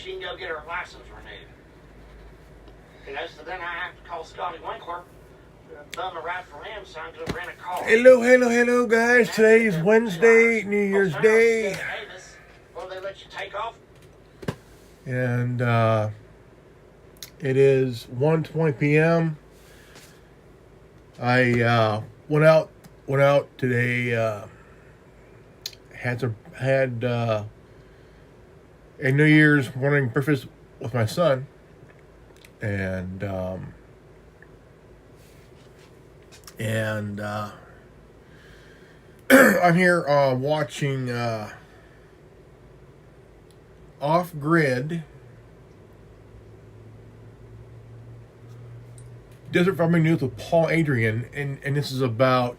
she can go get her license renewed. So then I have to call Scotty Winkler, done the right for him, so I'm going to rent a car. Hello, guys. Today is Wednesday, New Year's Day. Will they let you take off? And it is 1:20 p.m. I went out today. Had a New Year's morning breakfast with my son, and I'm here watching Off Grid Desert Farming News with Paul Adrian, and this is about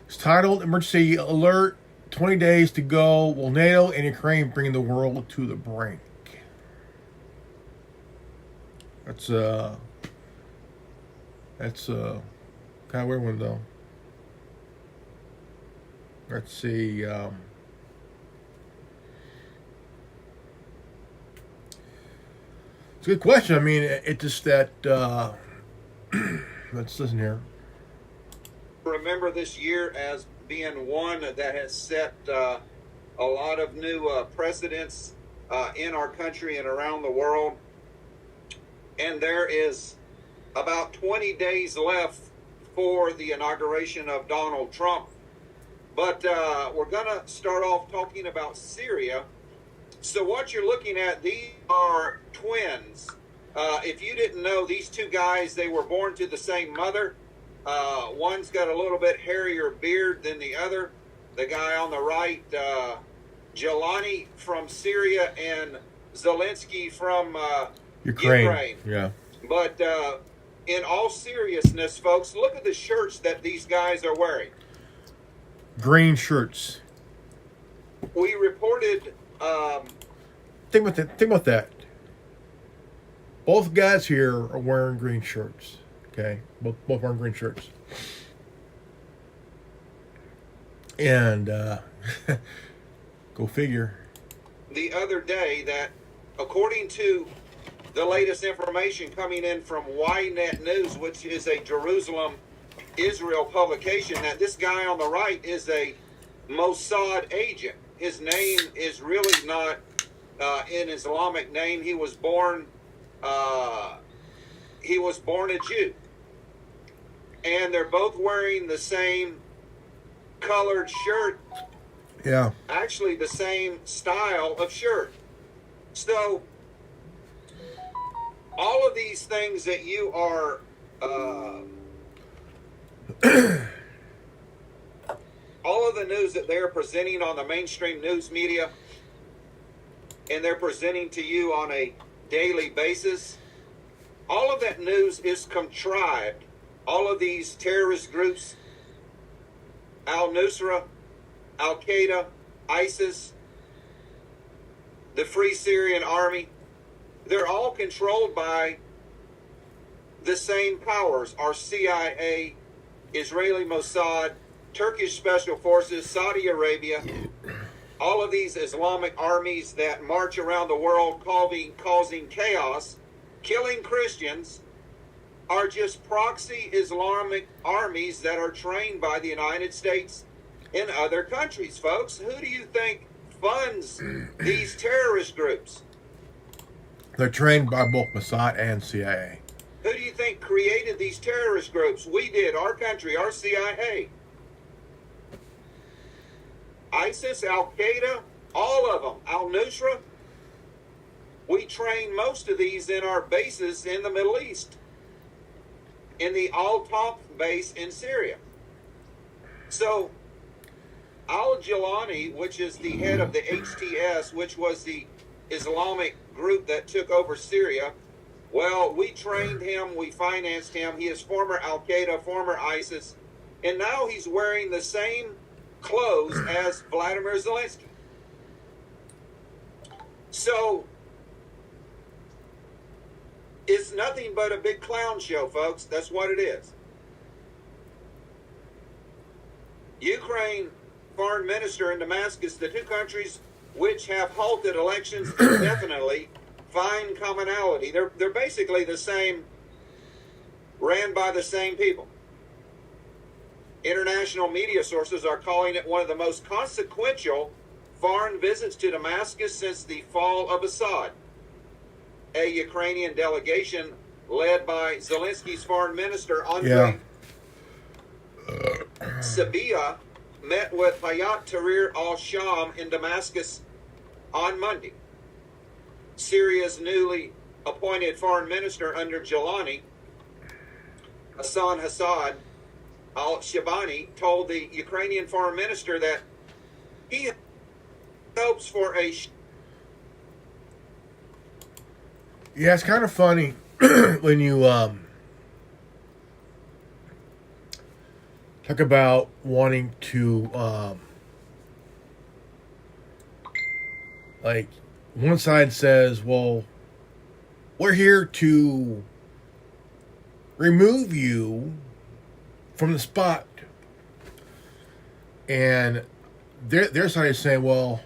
it's titled Emergency Alert, 20 days to go, will NATO and Ukraine bring the world to the brink? That's kind of weird one though. Let's see. It's a good question. I mean, it's just that. Let's listen here. Remember this year as being one that has set a lot of new precedents in our country and around the world. And there is about 20 days left for the inauguration of Donald Trump. But we're going to start off talking about Syria. So what you're looking at, these are twins. If you didn't know, these two guys, they were born to the same mother. One's got a little bit hairier beard than the other. The guy on the right, Jelani from Syria and Zelensky from Ukraine. Yeah. But in all seriousness, folks, look at the shirts that these guys are wearing. Green shirts. We reported... Think about that. Both guys here are wearing green shirts. Okay, both wearing green shirts. And go figure. The other day that, according to the latest information coming in from Ynet News, which is a Jerusalem, Israel publication, that this guy on the right is a Mossad agent. His name is really not an Islamic name. He was born a Jew. And they're both wearing the same colored shirt. Yeah. Actually, the same style of shirt. So, all of these things that you are all of the news that they're presenting on the mainstream news media, and they're presenting to you on a daily basis, all of that news is contrived. All of these terrorist groups, Al-Nusra, Al-Qaeda, ISIS, the Free Syrian Army, they're all controlled by the same powers. Our CIA, Israeli Mossad, Turkish Special Forces, Saudi Arabia, all of these Islamic armies that march around the world causing chaos, killing Christians, are just proxy Islamic armies that are trained by the United States and other countries, folks. Who do you think funds these terrorist groups? They're trained by both Mossad and CIA. Who do you think created these terrorist groups? We did, our country, our CIA. ISIS, Al-Qaeda, all of them, Al-Nusra. We train most of these in our bases in the Middle East, in the Al-Top base in Syria. So, Al-Jilani, which is the head of the HTS, which was the Islamic group that took over Syria, well, we trained him, we financed him. He is former Al-Qaeda, former ISIS, and now he's wearing the same clothes as Vladimir Zelensky. So, it's nothing but a big clown show, folks. That's what it is. Ukraine foreign minister in Damascus, the two countries which have halted elections indefinitely, find commonality. They're basically the same, ran by the same people. International media sources are calling it one of the most consequential foreign visits to Damascus since the fall of Assad. A Ukrainian delegation led by Zelensky's foreign minister, Andrei Sabia, met with Hayat Tahrir al-Sham in Damascus on Monday. Syria's newly appointed foreign minister under Jalani, Hassan al-Shabani, told the Ukrainian foreign minister that he hopes for a... Yeah, it's kind of funny when you talk about wanting to like one side says, well, we're here to remove you from the spot, and their side is saying, well,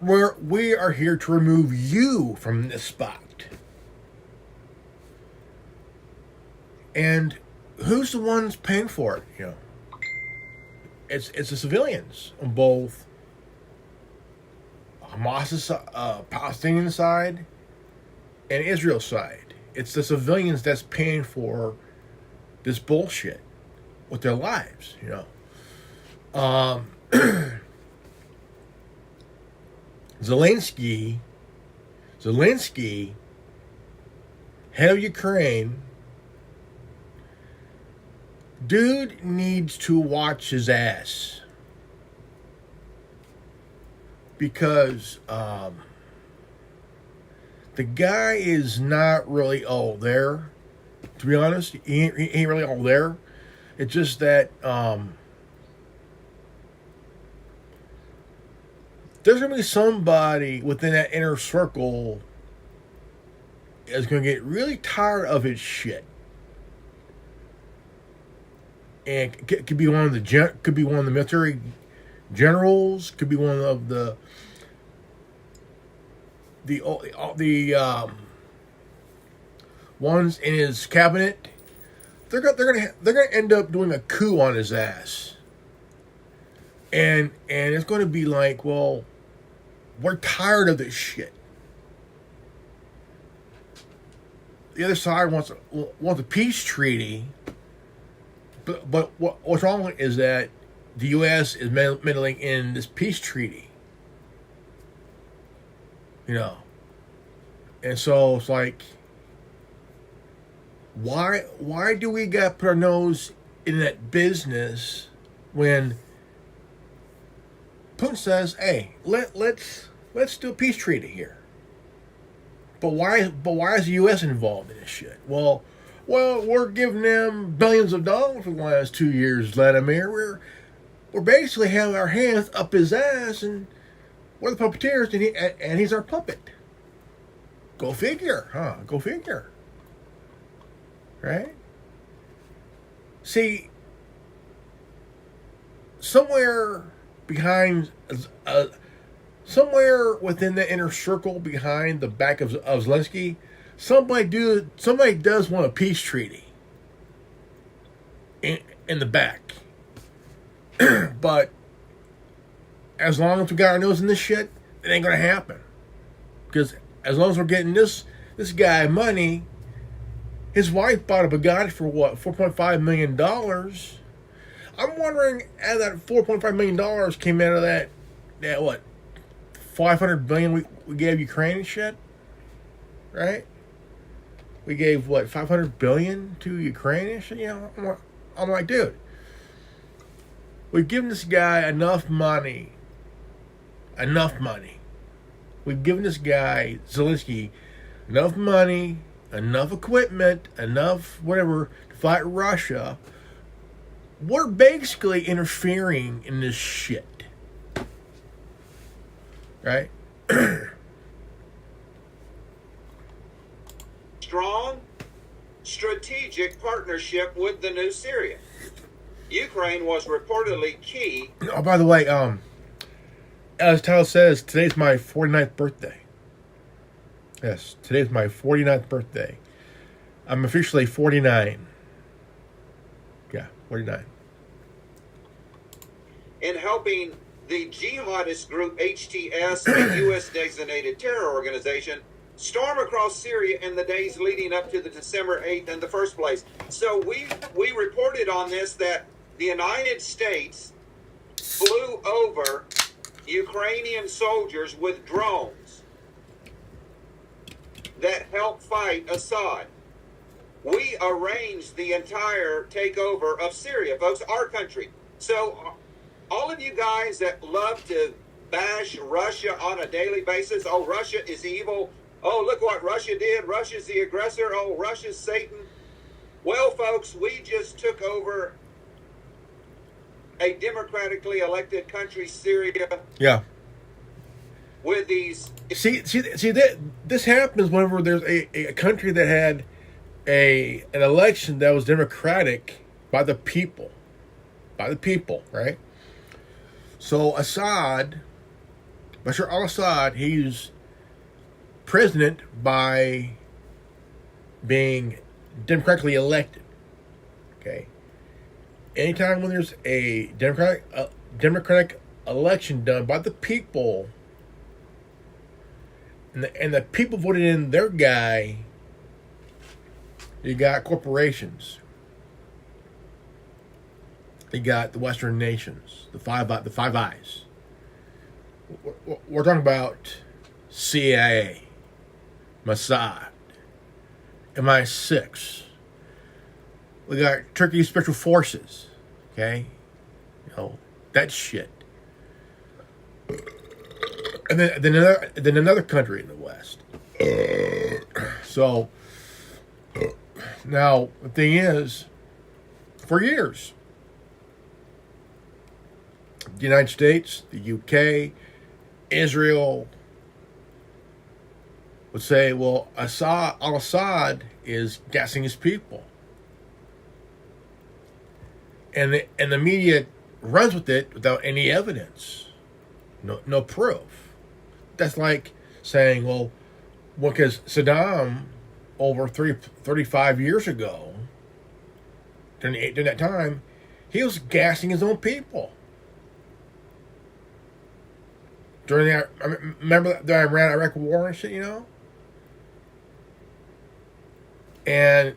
we are here to remove you from this spot. And who's the ones paying for it? You know, it's the civilians on both Hamas's Palestinian side and Israel's side. It's the civilians that's paying for this bullshit with their lives. You know, Zelensky, head of Ukraine. Dude needs to watch his ass, because the guy is not really all there. To be honest, he ain't really all there. It's just that there's going to be somebody within that inner circle is going to get really tired of his shit. And could be one of the military generals, could be one of the ones in his cabinet. They're gonna end up doing a coup on his ass, and it's going to be like, well, we're tired of this shit. The other side wants a peace treaty. But what's wrong is that the U.S. is meddling in this peace treaty. You know. And so it's like, why do we got to put our nose in that business when Putin says, hey, let's do a peace treaty here. But why is the U.S. involved in this shit? Well, we're giving them billions of dollars for the last 2 years, Vladimir. We're basically having our hands up his ass, and we're the puppeteers, and he's our puppet. Go figure, huh? Go figure. Right? See, somewhere behind, somewhere within the inner circle behind the back of Zelensky, somebody does want a peace treaty in the back. But as long as we got our nose in this shit, it ain't gonna happen. Because as long as we're getting this guy money, his wife bought a Bugatti for what, $4.5 million. I'm wondering, as that $4.5 million came out of that what, $500 billion we gave Ukraine and shit, right? We gave, what, $500 billion to Ukraine? You know, I'm like, dude, we've given this guy enough money. We've given this guy, Zelensky, enough money, enough equipment, enough whatever to fight Russia. We're basically interfering in this shit. Right? Strong strategic partnership with the new Syria. Ukraine was reportedly key. Oh, by the way, as the title says, today's my 49th birthday. Yes, today's my 49th birthday. I'm officially 49. Yeah, 49. In helping the jihadist group HTS, a U.S. designated terror organization, storm across Syria in the days leading up to the December 8th in the first place. So we reported on this that the United States flew over Ukrainian soldiers with drones that helped fight Assad. We arranged the entire takeover of Syria, folks, our country. So all of you guys that love to bash Russia on a daily basis, oh, Russia is evil. Oh, look what Russia did. Russia's the aggressor. Oh, Russia's Satan. Well, folks, we just took over a democratically elected country, Syria. Yeah. With these. See, this happens whenever there's a country that had an election that was democratic by the people. By the people, right? So Assad, Bashar al-Assad, he's president by being democratically elected. Okay. Anytime when there's a democratic election done by the people, and the people voted in their guy, you got corporations. You got the Western nations, the Five Eyes. We're talking about CIA, Mossad, MI6. We got Turkey's special forces. Okay, you know that shit. And then another country in the West. So now the thing is, for years, the United States, the UK, Israel would say, well, al-Assad is gassing his people. And the media runs with it without any evidence. No proof. That's like saying, well, because Saddam, over 35 years ago, during that time, he was gassing his own people. During that, remember the Iran-Iraq war and shit, you know? And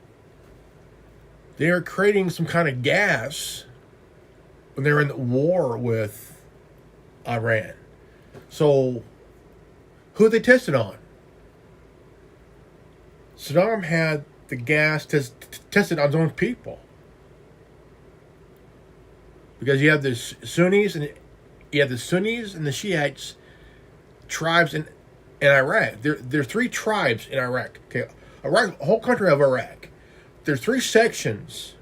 they were creating some kind of gas when they were in the war with Iran. So, who they tested on? Saddam had the gas tested on his own people. Because you have the Sunnis and the Shiites tribes in Iraq. There are three tribes in Iraq. Okay, Iraq, the whole country of Iraq. There's three sections.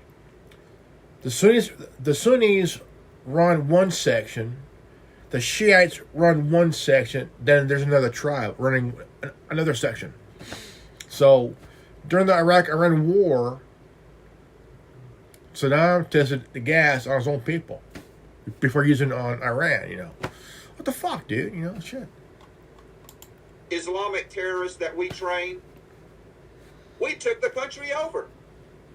The Sunnis run one section. The Shiites run one section. Then there's another tribe running another section. So during the Iraq-Iran war, Saddam tested the gas on his own people before using it on Iran, you know. What the fuck, dude? You know, shit. Islamic terrorists that we train, we took the country over.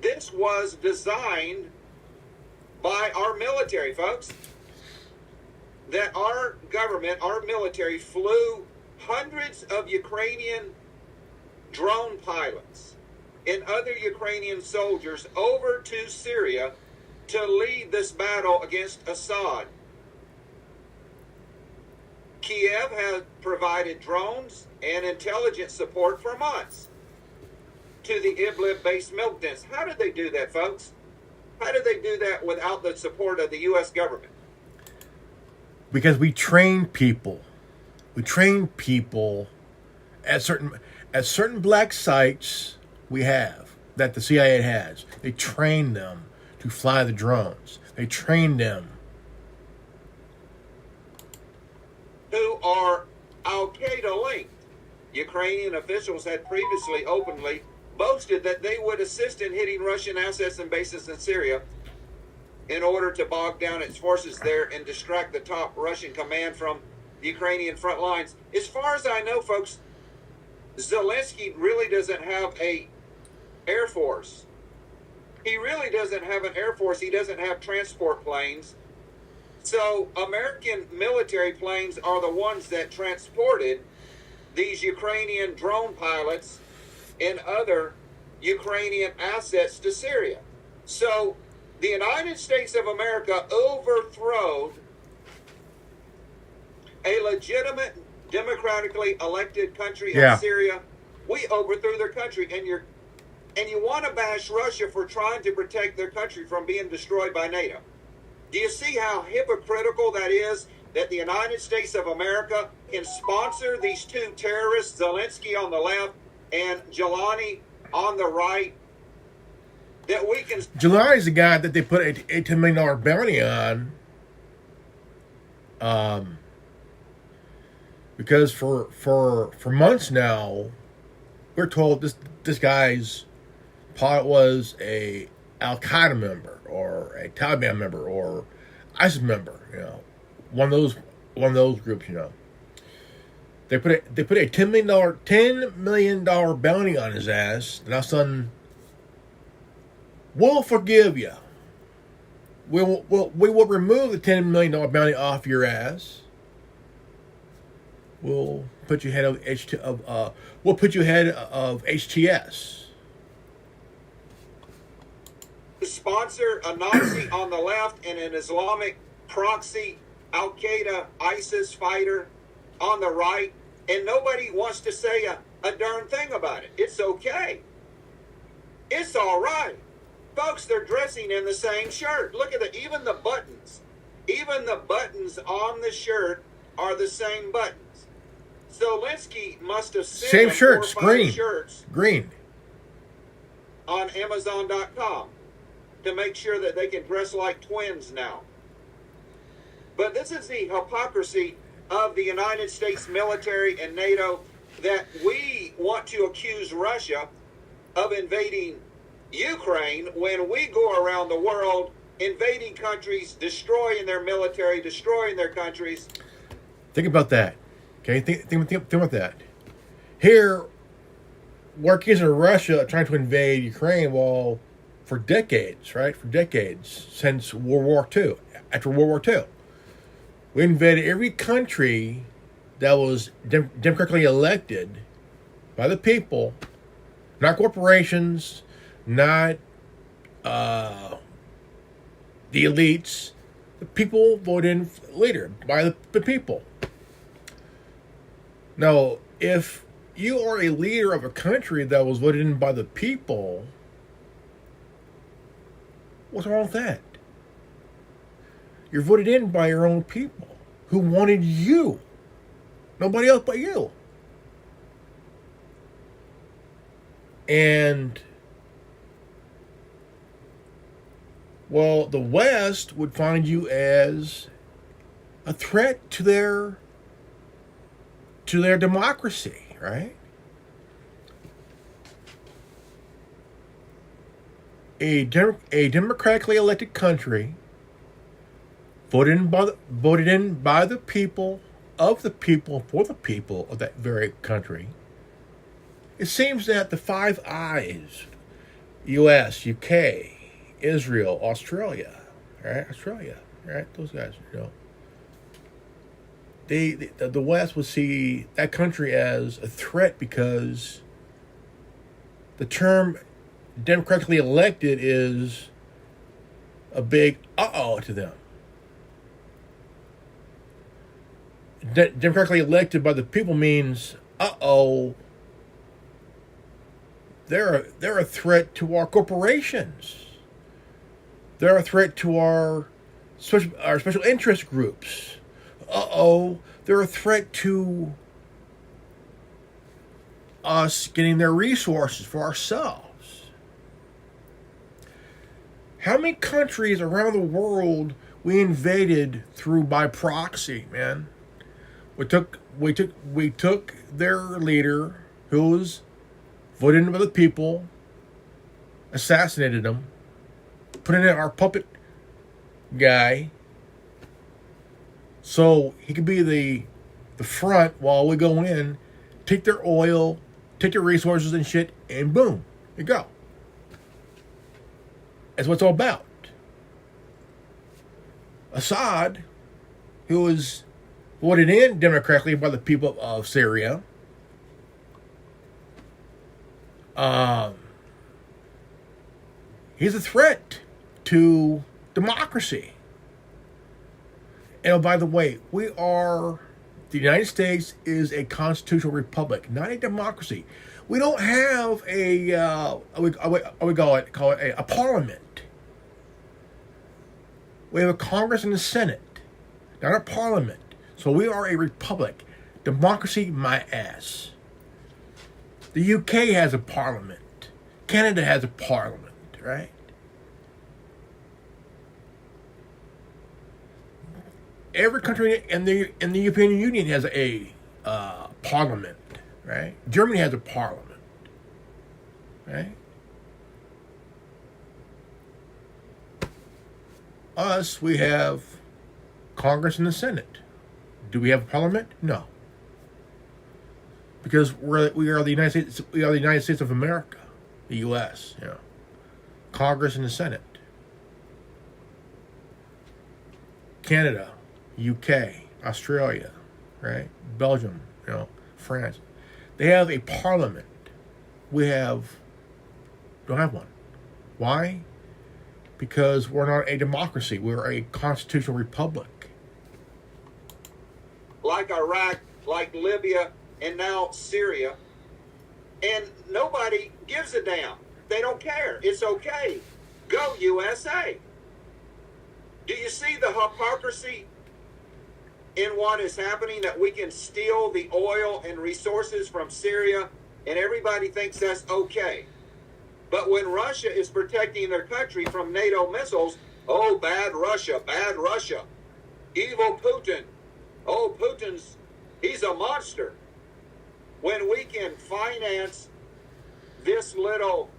This was designed by our military, folks. That our government, our military, flew hundreds of Ukrainian drone pilots and other Ukrainian soldiers over to Syria to lead this battle against Assad. Kiev has provided drones and intelligence support for months to the Idlib-based militants. How did they do that, folks? How did they do that without the support of the U.S. government? Because we train people. We train people at certain black sites we have, that the CIA has. They train them to fly the drones. They train them. Who are Al-Qaeda linked. Ukrainian officials had previously openly boasted that they would assist in hitting Russian assets and bases in Syria in order to bog down its forces there and distract the top Russian command from Ukrainian front lines. As far as I know, folks, Zelensky really doesn't have a air force. He really doesn't have an air force. He doesn't have transport planes. So American military planes are the ones that transported these Ukrainian drone pilots and other Ukrainian assets to Syria. So the United States of America overthrew a legitimate, democratically elected country of Syria. We overthrew their country, and you want to bash Russia for trying to protect their country from being destroyed by NATO. Do you see how hypocritical that is, that the United States of America can sponsor these two terrorists, Zelensky on the left and Jelani on the right? That we can... Jelani's the guy that they put a $10 million bounty on. Because for months now, we're told this guy's pilot was a Al-Qaeda member or a Taliban member or ISIS member, one of those groups, They put a $10 million bounty on his ass, and all of a sudden, we'll forgive you. We will remove the $10 million bounty off your ass. We'll put you ahead of HTS. Sponsor a Nazi on the left and an Islamic proxy Al-Qaeda ISIS fighter on the right, and nobody wants to say a darn thing about it. It's okay. It's all right. Folks, they're dressing in the same shirt. Look at even the buttons. Even the buttons on the shirt are the same buttons. Zelensky must have sent same shirts, 4 or 5 green. shirts Green. on Amazon.com to make sure that they can dress like twins now. But this is the hypocrisy of the United States military and NATO, that we want to accuse Russia of invading Ukraine when we go around the world invading countries, destroying their military, destroying their countries. Think about that. Okay, think about that. Here, we're accusing Russia trying to invade Ukraine, well, for decades, right? For decades, since World War II. After World War II, we invaded every country that was democratically elected by the people, not corporations, not the elites. The people voted leader by the people. Now, if you are a leader of a country that was voted in by the people, what's wrong with that? You're voted in by your own people who wanted you. Nobody else but you. And, well, the West would find you as a threat to their democracy, right? A democratically elected country voted in by the people, of the people, for the people of that very country. It seems that the Five Eyes, U.S., U.K., Israel, Australia, right? Those guys, the West would see that country as a threat because the term democratically elected is a big uh-oh to them. Democratically elected by the people means uh-oh, they're a threat to our corporations. They're a threat to our special interest groups. Uh-oh, they're a threat to us getting their resources for ourselves. How many countries around the world we invaded by proxy, man? We took their leader, who was voted in by the people, assassinated him, put in our puppet guy, so he could be the the front while we go in, take their oil, take their resources and shit, and boom, you go. That's what it's all about. Assad, who was voted in democratically by the people of Syria, he's a threat to democracy. And by the way, the United States is a constitutional republic, not a democracy. We don't have we call it a parliament. We have a Congress and a Senate, not a parliament. So we are a republic. Democracy, my ass. The UK has a parliament. Canada has a parliament, right? Every country in the European Union has a parliament, right? Germany has a parliament, right? Us, we have Congress and the Senate. Do we have a parliament? No, because we are the United States. We are the United States of America, the U.S. You know, Congress and the Senate. Canada, UK, Australia, right? Belgium, France. They have a parliament. We don't have one. Why? Because we're not a democracy. We're a constitutional republic. Like Iraq, like Libya, and now Syria. And nobody gives a damn. They don't care. It's okay. Go USA. Do you see the hypocrisy in what is happening, that we can steal the oil and resources from Syria and everybody thinks that's okay? But when Russia is protecting their country from NATO missiles, oh, bad Russia, evil Putin. Oh, he's a monster. When we can finance this little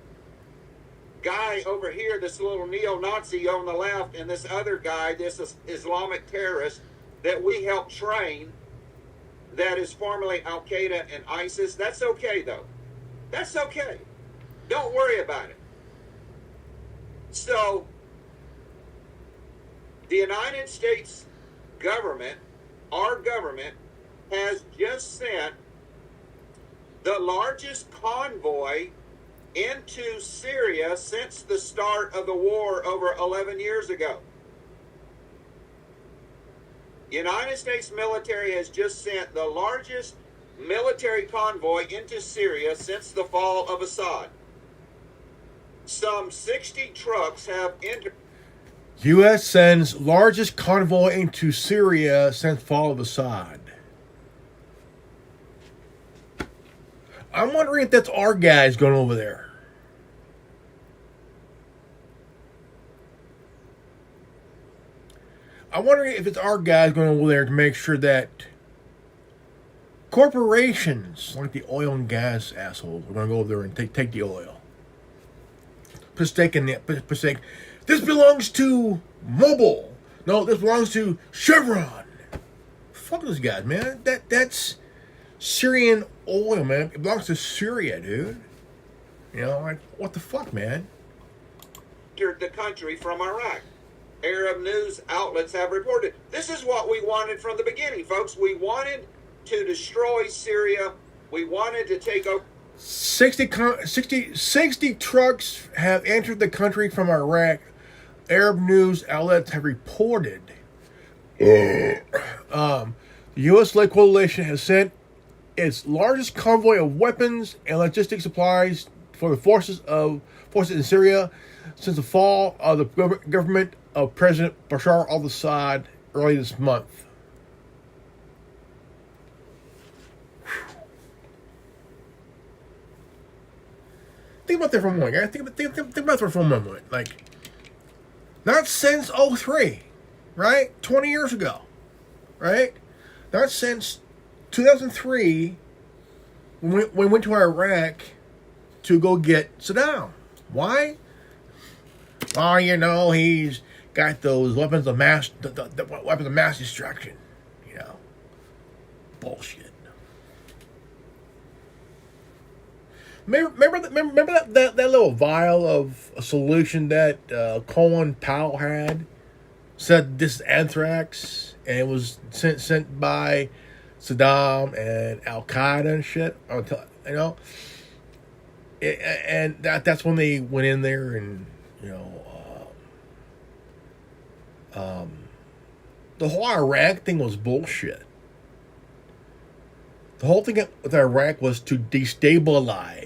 guy over here, this little neo-Nazi on the left, and this other guy, this Islamic terrorist that we help train, that is formerly Al-Qaeda and ISIS, that's okay, though. That's okay. Don't worry about it. So, the United States government, our government, has just sent the largest convoy into Syria since the start of the war over 11 years ago. United States military has just sent the largest military convoy into Syria since the fall of Assad. Some 60 trucks have entered. U.S. sends largest convoy into Syria since fall of Assad. I'm wondering if that's our guys going over there. I'm wondering if it's our guys going over there to make sure that corporations like the oil and gas assholes are going to go over there and take the oil. Put a stake in it. Put a stake. This belongs to Mobil. No, this belongs to Chevron. Fuck those guys, man. That's Syrian oil, man. It belongs to Syria, dude. Like, what the fuck, man? The country from Iraq. Arab news outlets have reported. This is what we wanted from the beginning, folks. We wanted to destroy Syria. We wanted to take over. 60 trucks have entered the country from Iraq. Arab news outlets have reported. The U.S.-led coalition has sent its largest convoy of weapons and logistic supplies for the forces in Syria since the fall of the government of President Bashar al-Assad early this month. Think about that for a moment, guys. Think about that for a moment. Like, not since 2003, right? 20 years ago, right? Not since 2003 when we went to Iraq to go get Saddam. Why? Well, he's got those weapons of mass destruction. bullshit. Remember that little vial of a solution that Colin Powell had? Said this is anthrax, and it was sent by Saddam and Al Qaeda and shit. You know, and that's when they went in there and the whole Iraq thing was bullshit. The whole thing with Iraq was to destabilize.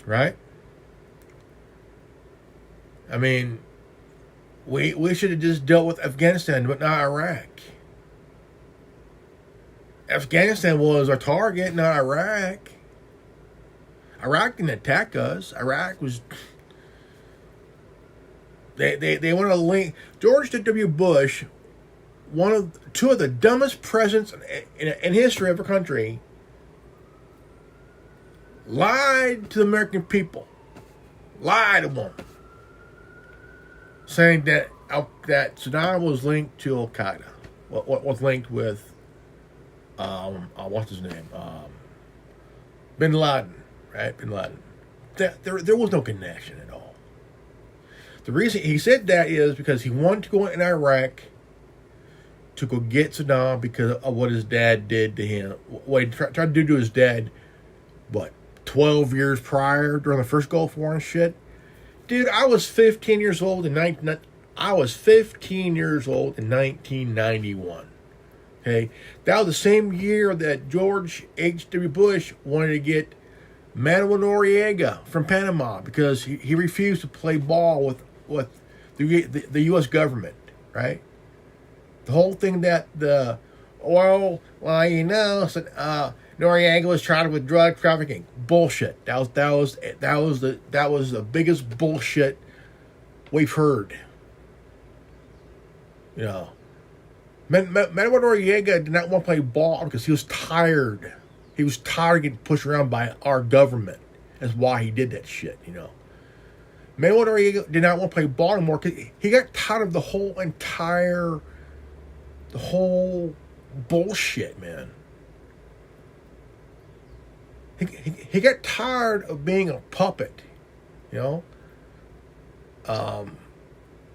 Right? I mean, we should have just dealt with Afghanistan, but not Iraq. Afghanistan was our target, not Iraq. Iraq didn't attack us. Iraq was... They want to link... George W. Bush, two of the dumbest presidents in history of our country, lied to the American people. Lied to them. Saying that Saddam was linked to Al Qaeda. What was linked with what's his name? Bin Laden, right? Bin Laden. There was no connection at all. The reason he said that is because he wanted to go in Iraq to go get Saddam because of what his dad did to him. What he tried to do to his dad, 12 years prior during the first Gulf War and shit. Dude, I was 15 years old in 1991. Okay, that was the same year that George H.W. Bush wanted to get Manuel Noriega from Panama because he refused to play ball with the U.S. government, right? The whole thing that Noriega was charged with drug trafficking. Bullshit. That was the biggest bullshit we've heard. You know, Manuel Noriega did not want to play ball because he was tired. He was tired of getting pushed around by our government. That's why he did that shit. You know, Manuel Noriega did not want to play ball anymore because he got tired of the whole bullshit, man. He got tired of being a puppet, you know.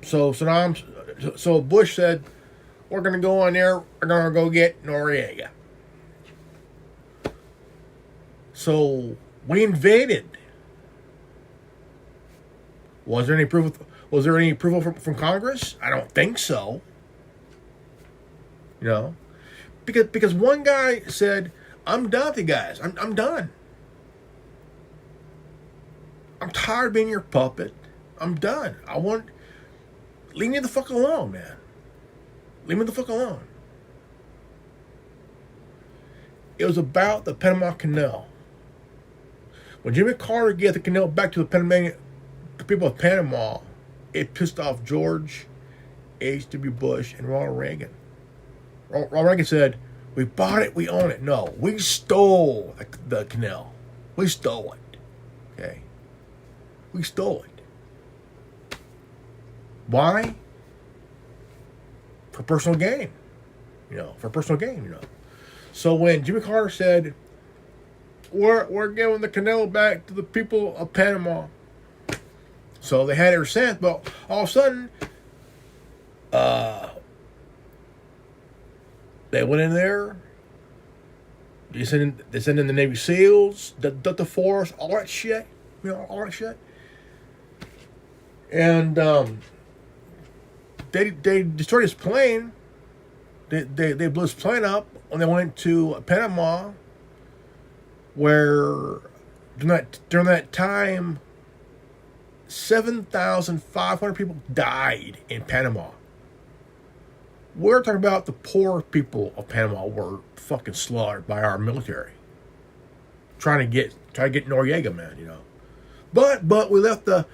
So Bush said, "We're gonna go in there. We're gonna go get Noriega." So we invaded. Was there any approval from Congress? I don't think so. You know, because one guy said, "I'm done with you guys. I'm done. I'm tired of being your puppet. I'm done. Leave me the fuck alone, man. Leave me the fuck alone." It was about the Panama Canal. When Jimmy Carter gave the canal back to the people of Panama, it pissed off George H.W. Bush and Ronald Reagan. Ronald Reagan said, "We bought it, we own it." No, we stole the canal. We stole it. Okay? We stole it. Why? For personal gain. So when Jimmy Carter said, we're giving the canal back to the people of Panama. So they had it sent, but all of a sudden, they went in there. They sent in the Navy SEALs, the force, all that shit. All that shit. And they destroyed his plane. They blew his plane up when they went to Panama, where during that time, 7,500 people died in Panama. We're talking about the poor people of Panama were fucking slaughtered by our military. Trying to get Noriega, man, you know. But we left the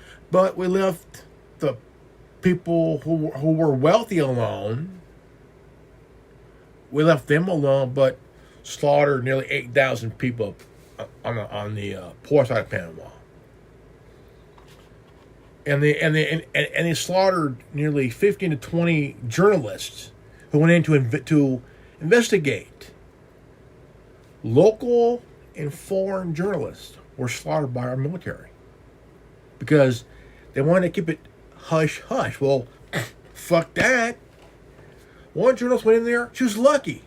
people who were wealthy alone. We left them alone, but slaughtered nearly 8,000 people on the poor side of Panama. and they slaughtered nearly 15 to 20 journalists who went in to investigate. Local and foreign journalists were slaughtered by our military because they wanted to keep it hush hush. Well, fuck that. One journalist went in there. She was lucky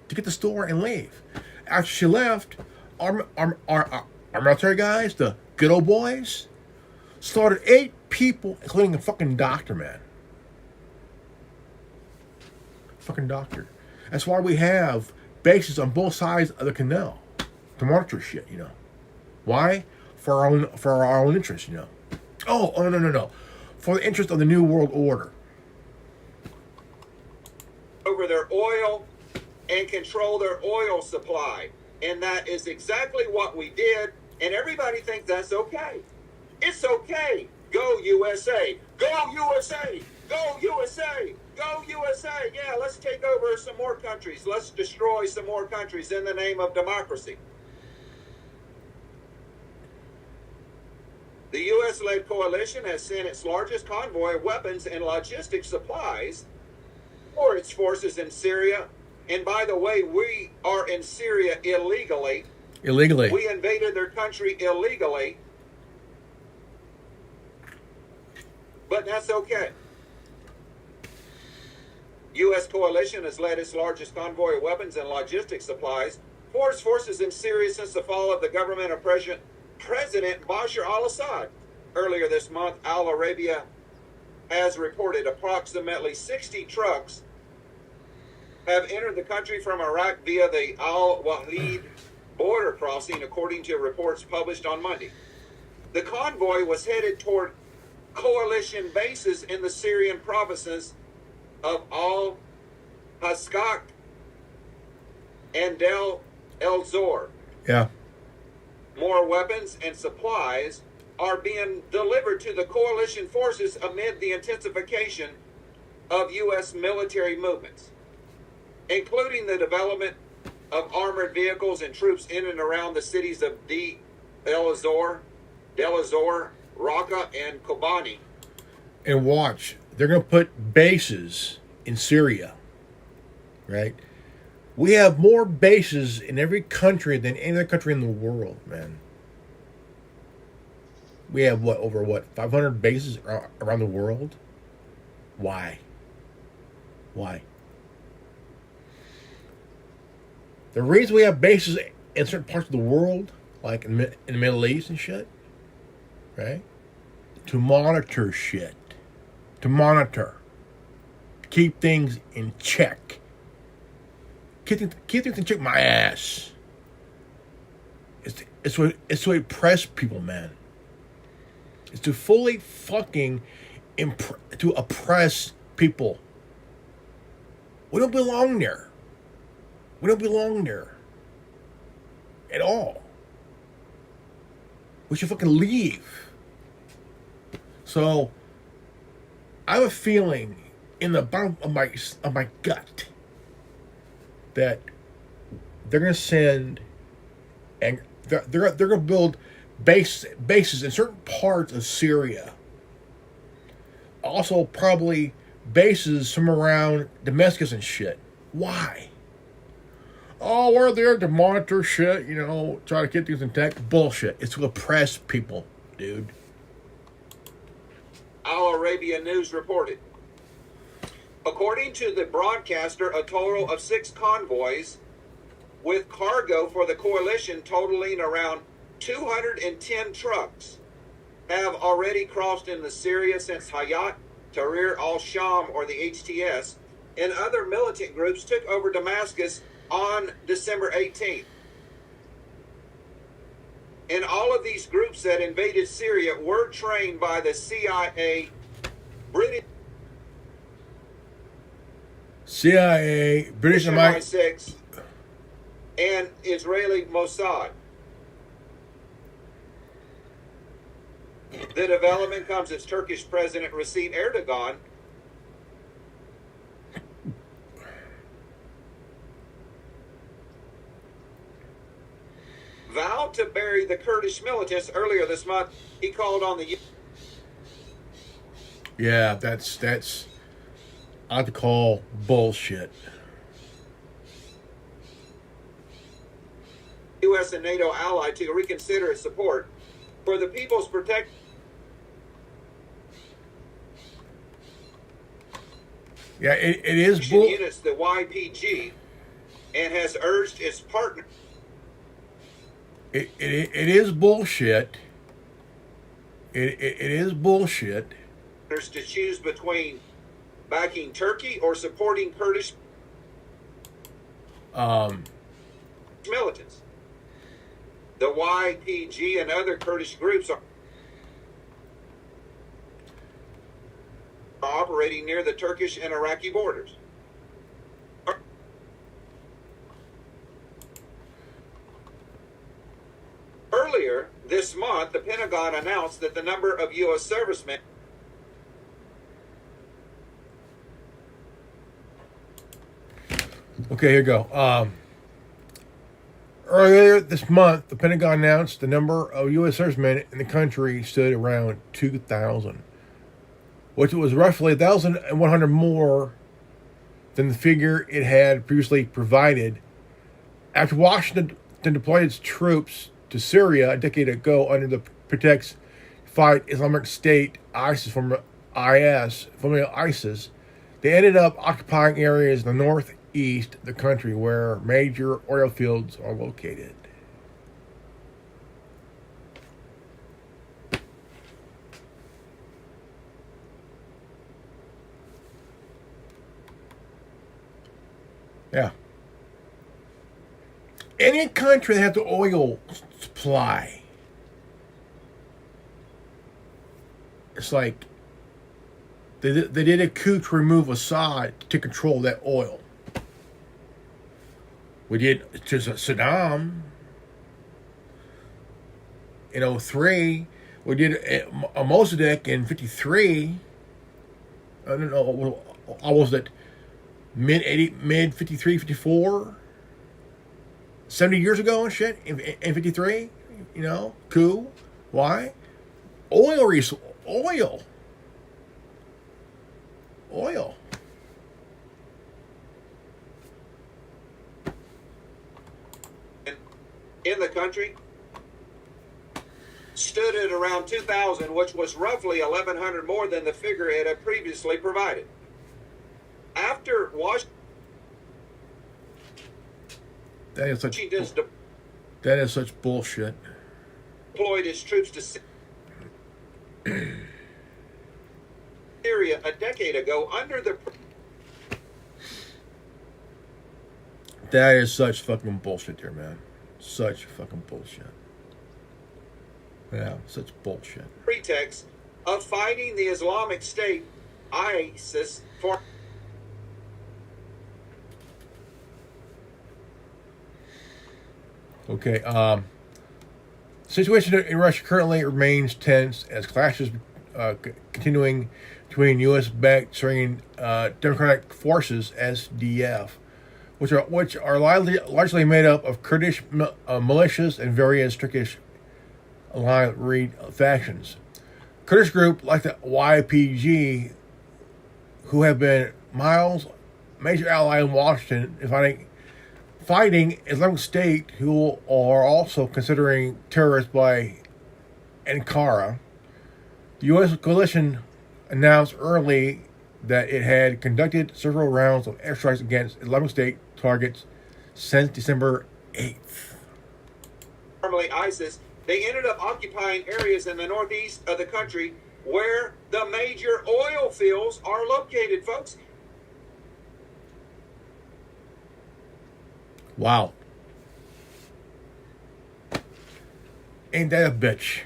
to get the store and leave. After she left, our military guys, the good old boys, slaughtered 8 people, including a fucking doctor, man. Fucking doctor. That's why we have bases on both sides of the canal to monitor shit, you know. Why? For our own interest, you know. Oh, no. For the interest of the New World Order. Over their oil and control their oil supply. And that is exactly what we did. And everybody thinks that's okay. It's okay. Go USA. Go USA. Go USA. Go USA. Yeah, let's take over some more countries. Let's destroy some more countries in the name of democracy. The U.S.-led coalition has sent its largest convoy of weapons and logistic supplies for its forces in Syria. And by the way, we are in Syria illegally. Illegally. We invaded their country illegally. But that's okay. U.S. coalition has led its largest convoy of weapons and logistic supplies for its forces in Syria since the fall of the government of President Bashar al-Assad. Earlier this month, Al Arabiya has reported approximately 60 trucks have entered the country from Iraq via the Al-Wahid border crossing, according to reports published on Monday. The convoy was headed toward coalition bases in the Syrian provinces of Al-Haskak and Del El-Zor. Yeah. More weapons and supplies are being delivered to the coalition forces amid the intensification of U.S. military movements, including the development of armored vehicles and troops in and around the cities of Del Azor, Raqqa, and Kobani. And watch, they're going to put bases in Syria, right? We have more bases in every country than any other country in the world, man. We have, over 500 bases around the world? Why? The reason we have bases in certain parts of the world, like in the Middle East and shit, right? To monitor shit. To monitor. Keep things in check. Keep things in check, my ass. It's to oppress people, man. It's to fully fucking to oppress people. We don't belong there. We don't belong there. At all. We should fucking leave. So, I have a feeling in the bottom of my gut that they're gonna send and they're gonna build bases in certain parts of Syria. Also, probably bases somewhere around Damascus and shit. Why? Oh, we're there to monitor shit, try to get things intact. Bullshit. It's to oppress people, dude. Al Arabiya News reported. According to the broadcaster, a total of 6 convoys with cargo for the coalition totaling around 210 trucks have already crossed into Syria since Hayat Tahrir al-Sham, or the HTS, and other militant groups took over Damascus on December 18th. And all of these groups that invaded Syria were trained by the CIA, British MI6, and Israeli Mossad. The development comes as Turkish President Recep Erdogan vowed to bury the Kurdish militants earlier this month. He called on the Yeah, that's I like to call bullshit. U.S. and NATO ally to reconsider its support for the People's Protection Yeah, it is bull. Units, the YPG, and has urged its partners It is bullshit. It is bullshit. to choose between backing Turkey or supporting Kurdish militants. The YPG and other Kurdish groups are operating near the Turkish and Iraqi borders. Earlier this month, the Pentagon announced that the number of U.S. servicemen Okay, here you go. Earlier this month, the Pentagon announced the number of U.S. servicemen in the country stood around 2,000, which was roughly 1,100 more than the figure it had previously provided. After Washington deployed its troops to Syria a decade ago under the pretext to fight Islamic State, formerly ISIS, they ended up occupying areas in the northeast of the country where major oil fields are located. Yeah. Any country that has the oil supply, it's like they did a coup to remove Assad to control that oil. We did to Saddam in 2003. We did a Mossadegh in 1953. I don't know. I was it mid 53, 54, 70 years ago and shit in 53. Coup. Why? Oil. in the country stood at around 2,000, which was roughly 1,100 more than the figure it had previously provided. After Washington That is such bullshit. deployed its troops to Syria a decade ago under the That is such fucking bullshit there, man. Such fucking bullshit. Yeah, such bullshit. pretext of fighting the Islamic State, ISIS, for Okay, situation in Russia currently remains tense as clashes continuing between U.S.-backed Syrian Democratic Forces (SDF), which are largely made up of Kurdish militias and various Turkish-aligned factions. Kurdish group like the YPG, who have been major ally in Washington in fighting Islamic State, who are also considering terrorists by Ankara. The U.S. coalition announced early that it had conducted several rounds of airstrikes against Islamic State targets since December 8th. formerly ISIS. They ended up occupying areas in the northeast of the country where the major oil fields are located, folks. Wow. Ain't that a bitch?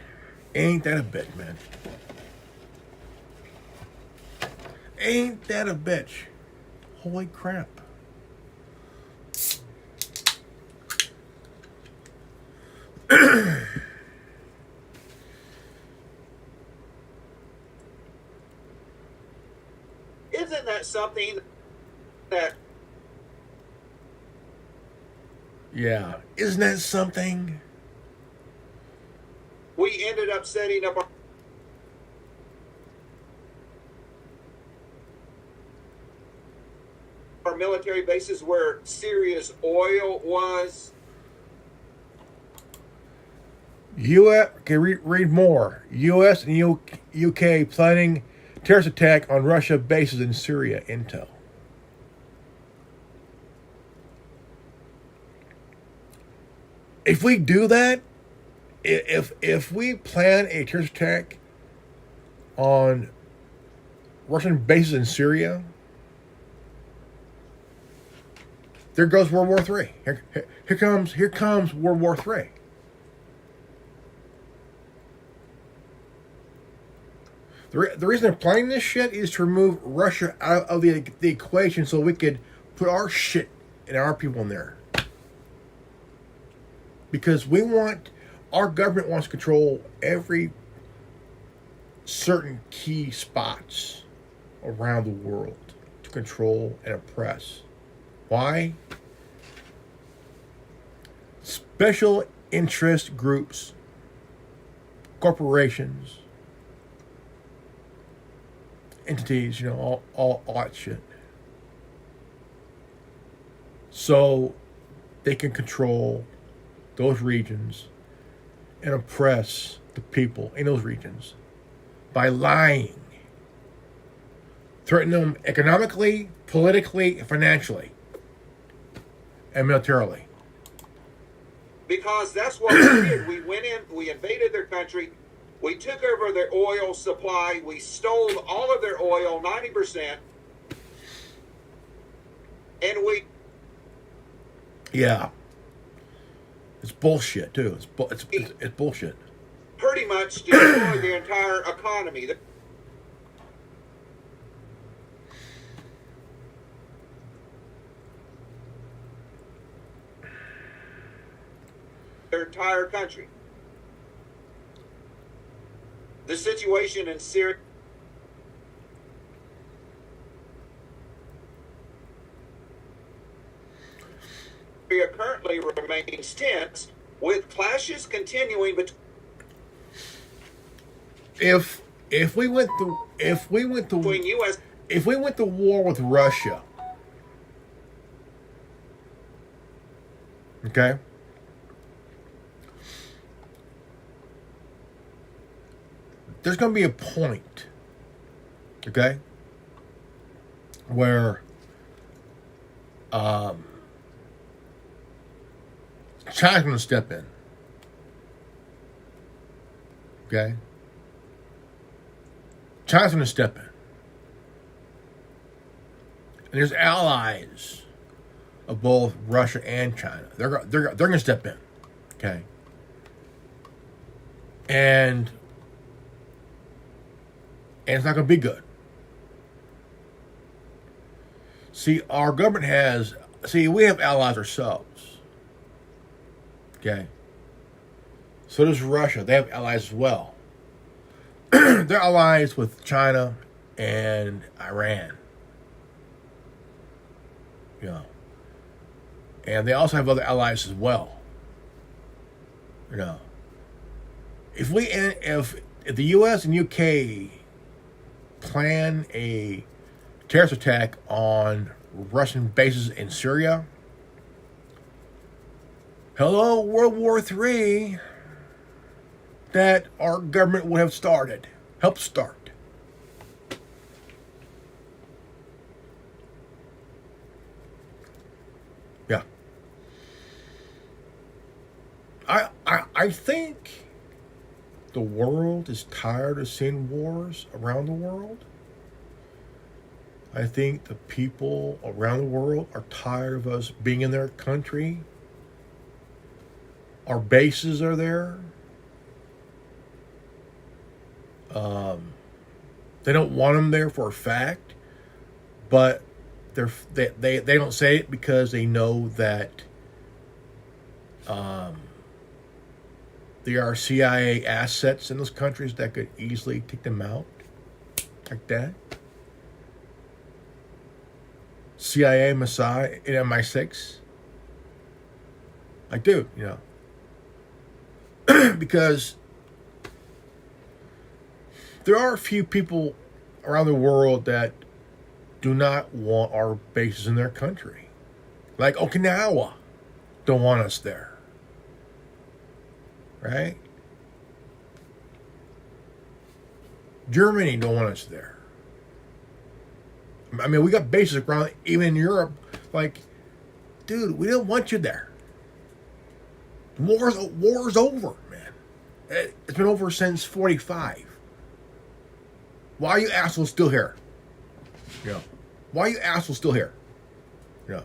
Ain't that a bitch, man? Ain't that a bitch? Holy crap. Isn't that something that Yeah. Isn't that something? we ended up setting up our military bases where Syria's oil was. U.S. Okay, read more. U.S. and U.K. planning terrorist attack on Russia bases in Syria. Intel. If we do that, if we plan a terrorist attack on Russian bases in Syria, there goes World War III. Here comes World War III. The reason they're planning this shit is to remove Russia out of the equation so we could put our shit and our people in there. Because our government wants to control every certain key spots around the world to control and oppress. Why? Special interest groups, corporations, entities, all that shit. So they can control those regions and oppress the people in those regions by lying, threatening them economically, politically, financially, and militarily. Because that's what we did. We went in, we invaded their country, we took over their oil supply, we stole all of their oil, 90%, and we... Yeah. It's bullshit, too. It's bullshit. Pretty much destroyed the entire economy. Their entire country. The situation in Syria currently remains tense, with clashes continuing between. If we went to U.S. if we went to war with Russia, okay, there's going to be a point, okay, where China's going to step in. Okay? China's going to step in. And there's allies of both Russia and China. They're going to step in. Okay? And it's not going to be good. See, our government we have allies ourselves. Okay. So does Russia. They have allies as well. They're allies with China and Iran. And they also have other allies as well. If the U.S. and U.K. plan a terrorist attack on Russian bases in Syria, hello, World War III, that our government would have helped start. Yeah. I think the world is tired of seeing wars around the world. I think the people around the world are tired of us being in their country. Our bases are there. They don't want them there for a fact, but they don't say it because they know that there are CIA assets in those countries that could easily take them out like that. CIA, Mossad, and MI6. Like, dude, because there are a few people around the world that do not want our bases in their country. Like Okinawa don't want us there. Right? Germany don't want us there. I mean, we got bases around, even in Europe. Like, dude, we don't want you there. War's over, man. It's been over since 45. Why are you assholes still here? You know, why are you assholes still here? You know.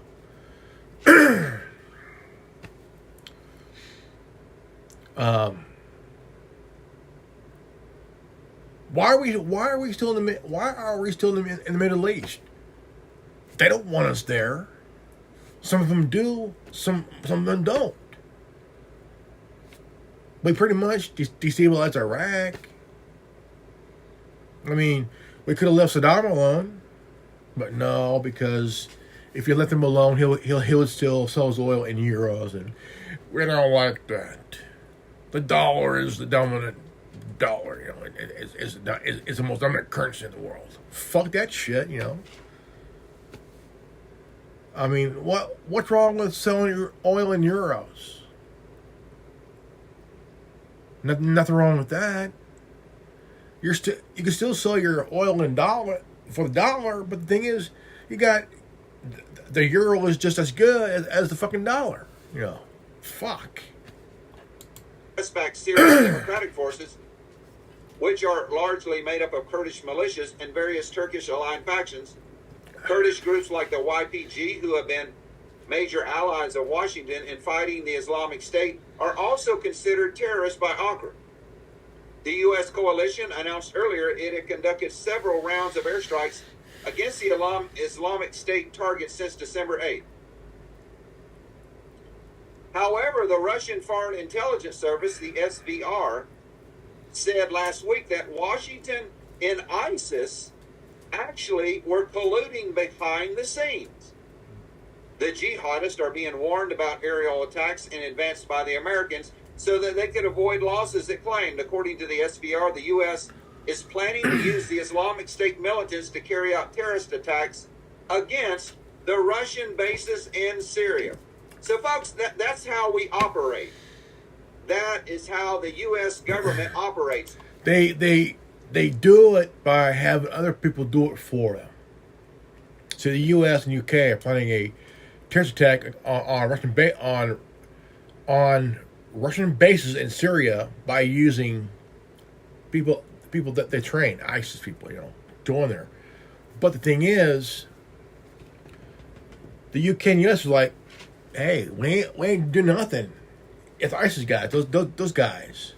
Why are we still in the Middle East? They don't want us there. Some of them do. Some of them don't. We pretty much destabilized Iraq. I mean, we could have left Saddam alone, but no, because if you let them alone, he would still sell his oil in euros, and we don't like that. The dollar is the dominant dollar, you know. It's the most dominant currency in the world. Fuck that shit, you know. I mean, what's wrong with selling your oil in euros? Nothing wrong with that. You can still sell your oil in dollar for the dollar, but the thing is, you got the euro is just as good as the fucking dollar. You know, fuck. US-backed Syrian Democratic Forces, which are largely made up of Kurdish militias and various Turkish-aligned factions. Kurdish groups like the YPG, who have been major allies of Washington in fighting the Islamic State, are also considered terrorists by Ankara. The U.S. coalition announced earlier it had conducted several rounds of airstrikes against the Islamic State targets since December 8th. However, the Russian Foreign Intelligence Service, the SVR, said last week that Washington and ISIS actually were colluding behind the scenes. The jihadists are being warned about aerial attacks in advance by the Americans so that they could avoid losses, it claimed. According to the SVR, the U.S. is planning to use the Islamic State militants to carry out terrorist attacks against the Russian bases in Syria. So, folks, that's how we operate. That is how the U.S. government operates. They do it by having other people do it for them. So the U.S. and U.K. are planning a terrorist attack on Russian bases in Syria by using people that they train, ISIS people, you know, doing there. But the thing is, the UK and US are like, hey, we ain't do nothing. It's ISIS guys, those guys.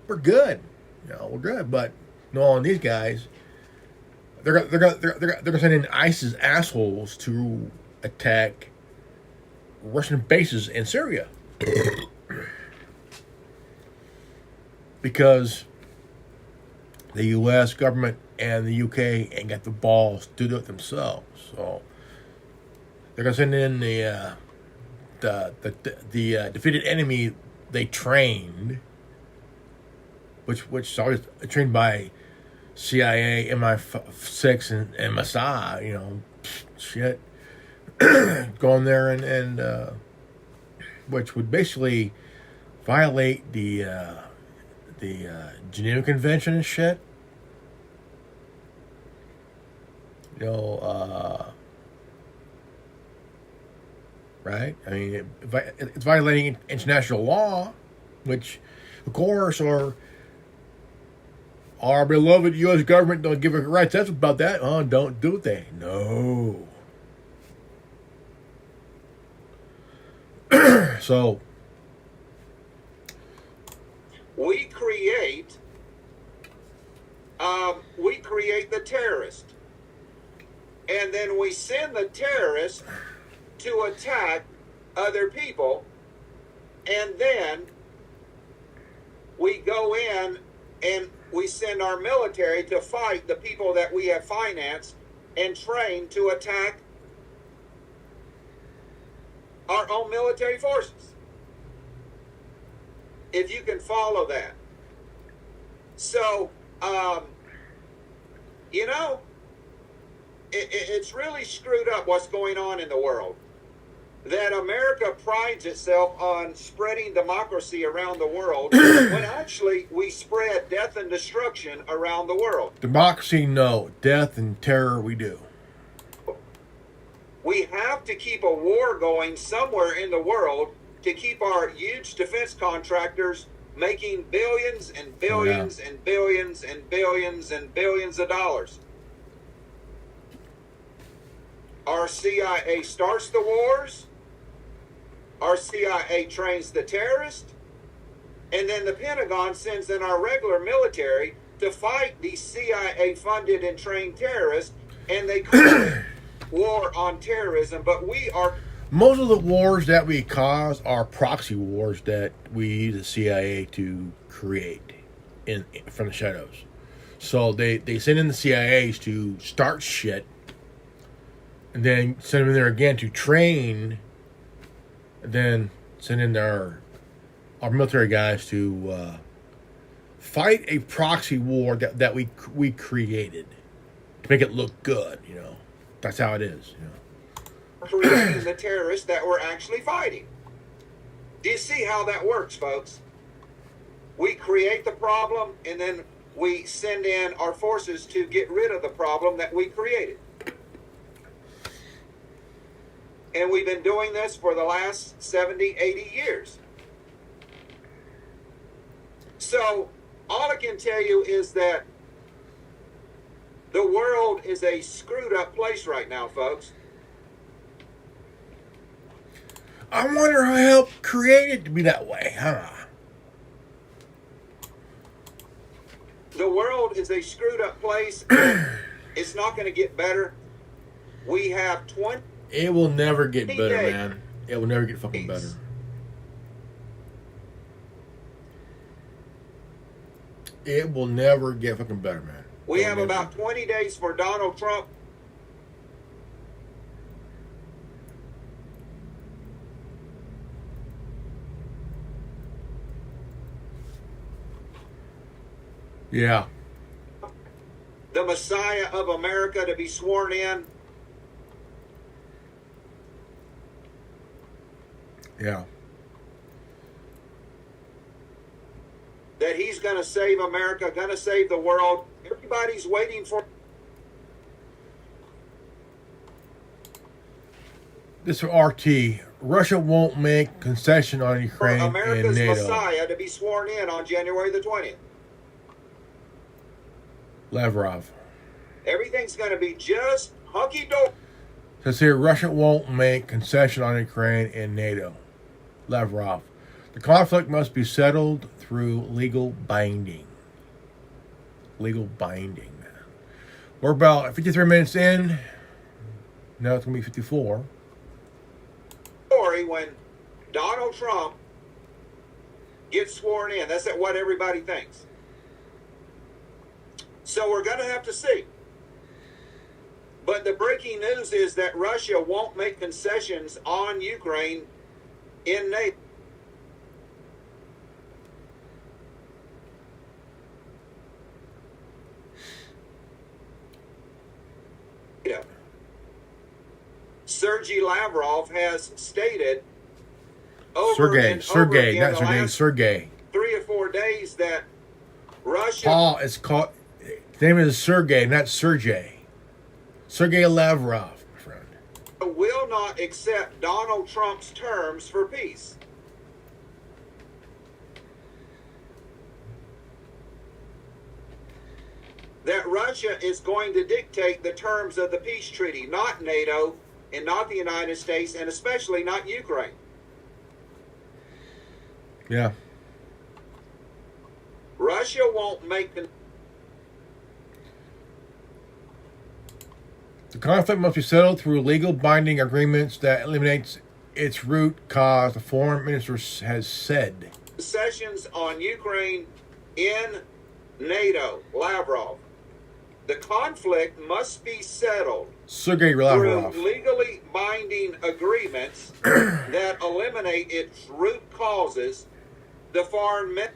We're good, you know, we're good. But no, on these guys, they're gonna send in ISIS assholes to attack Russian bases in Syria. Because the U.S. government and the U.K. ain't got the balls to do it themselves, so they're gonna send in the defeated enemy they trained, which is always trained by CIA, MI6, and Mossad, you know, shit, going there and which would basically violate the Geneva Convention and shit. You know, right? I mean, it's violating international law, which, of course, our beloved U.S. government don't give a rights. That's about that. Oh, don't do they? No. So we create the terrorist, and then we send the terrorist to attack other people, and then we go in and we send our military to fight the people that we have financed and trained to attack our own military forces. If you can follow that. So, you know, it's really screwed up what's going on in the world. That America prides itself on spreading democracy around the world when actually we spread death and destruction around the world. Democracy, no. Death and terror, we do. We have to keep a war going somewhere in the world to keep our huge defense contractors making billions and billions and billions and billions and billions of dollars. Our CIA starts the wars. Our CIA trains the terrorists. And then the Pentagon sends in our regular military to fight these CIA-funded and trained terrorists. And they call it war on terrorism. But we are... Most of the wars that we cause are proxy wars that we use the CIA to create from the shadows. So they send in the CIAs to start shit, and then send them in there again to train, and then send in our military guys to fight a proxy war that we created to make it look good. You know, that's how it is. You know. Creating the terrorists that we're actually fighting. Do you see how that works, folks? We create the problem, and then we send in our forces to get rid of the problem that we created. And we've been doing this for the last 70, 80 years. So, all I can tell you is that the world is a screwed up place right now, folks. I wonder who helped create it to be that way, huh? The world is a screwed up place. It's not going to get better. We have 20... It will never get better, man. It will never get fucking better. It will never get fucking better, man. We have about 20 days for Donald Trump. Yeah. The Messiah of America to be sworn in. Yeah. That he's going to save America, going to save the world. Everybody's waiting for... This for RT. Russia won't make concession on Ukraine America's and NATO. Messiah to be sworn in on January the 20th. Lavrov. Everything's going to be just hunky-dory. Says here, Russia won't make concession on Ukraine and NATO. Lavrov. The conflict must be settled through legal binding. Legal binding. We're about 53 minutes in. Now it's going to be 54. When Donald Trump gets sworn in, that's what everybody thinks. So we're going to have to see. But the breaking news is that Russia won't make concessions on Ukraine in NATO. Sergei Lavrov has stated Sergey, not Sergey, Sergey. 3 or 4 days that Russia... Paul is called... His name is Sergey, not Sergey. Sergey Lavrov, my friend. will not accept Donald Trump's terms for peace. That Russia is going to dictate the terms of the peace treaty, not NATO, and not the United States, and especially not Ukraine. Yeah. Russia won't make... The conflict must be settled through legal binding agreements that eliminates its root cause, the foreign minister has said. Concessions on Ukraine in NATO, Lavrov. The conflict must be settled Sergei Lavrov. through legally binding agreements that eliminate its root causes. The foreign minister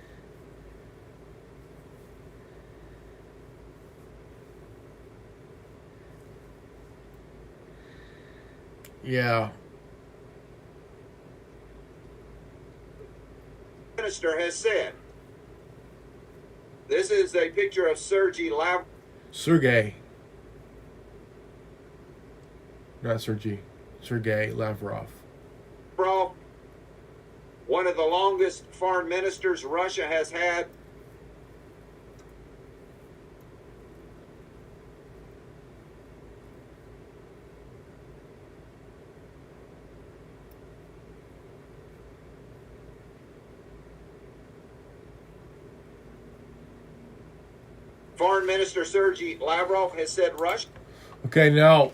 Yeah. Minister has said. This is a picture of Sergei Lavrov. Sergey. Not Sergey. Sergey Lavrov. One of the longest foreign ministers Russia has had. Foreign Minister Sergei Lavrov has said Russia. Okay, now,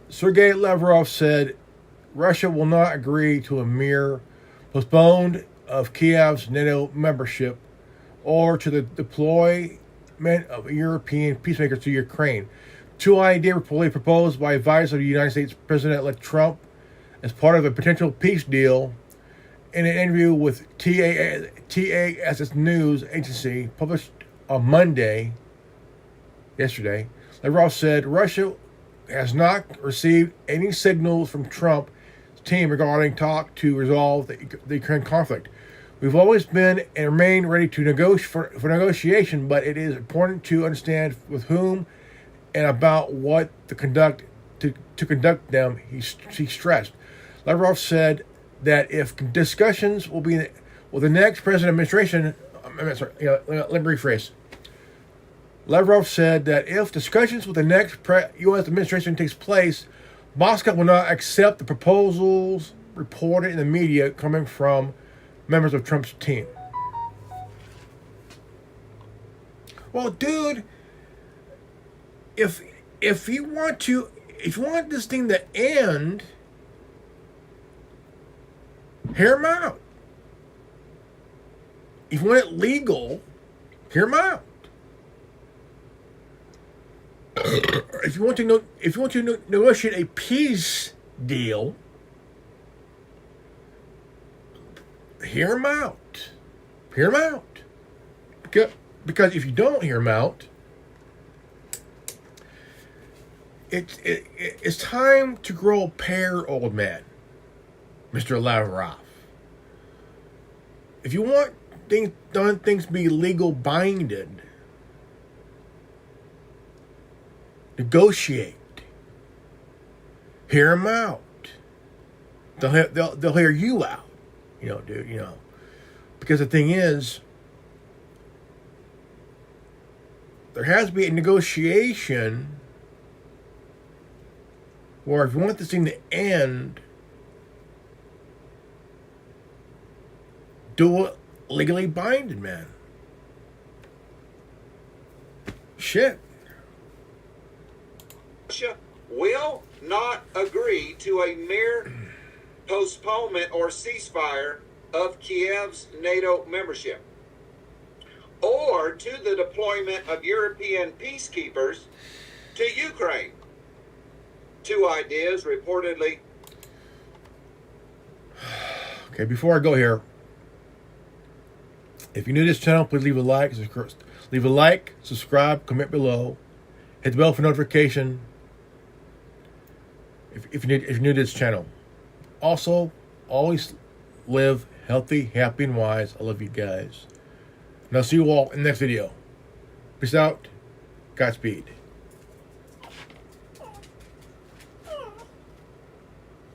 Sergei Lavrov said Russia will not agree to a mere postponement of Kiev's NATO membership or to the deployment of European peacemakers to Ukraine. Two ideas were proposed by advisors of the United States President-elect Trump as part of a potential peace deal. In an interview with TASS News Agency published on Monday, yesterday, Lavrov said Russia has not received any signals from Trump's team regarding talk to resolve the Ukraine conflict. We've always been and remain ready to negotiate for negotiation, but it is important to understand with whom and about what to conduct them. He stressed. Lavrov said that if discussions will be with the next president administration, let me rephrase. Lavrov said that if discussions with the next U.S. administration takes place, Moscow will not accept the proposals reported in the media coming from members of Trump's team. Well, dude, if you want this thing to end, hear him out. If you want it legal, hear him out. If you want to negotiate a peace deal, hear him out. Hear him out. Because if you don't hear him out, it's time to grow a pair, old man, Mr. Lavrov. If you want things to be legal binded, negotiate. Hear them out. They'll hear you out. Dude. Because the thing is, there has to be a negotiation where if you want this thing to end, do it legally binding, man. Shit. Russia will not agree to a mere postponement or ceasefire of Kiev's NATO membership or to the deployment of European peacekeepers to Ukraine. Two ideas reportedly. Okay, before I go here, if you're new to this channel, please leave a like, subscribe, comment below, hit the bell for notification. If you're new to this channel, also always live healthy, happy, and wise. I love you guys, and I'll see you all in the next video. Peace out. Godspeed.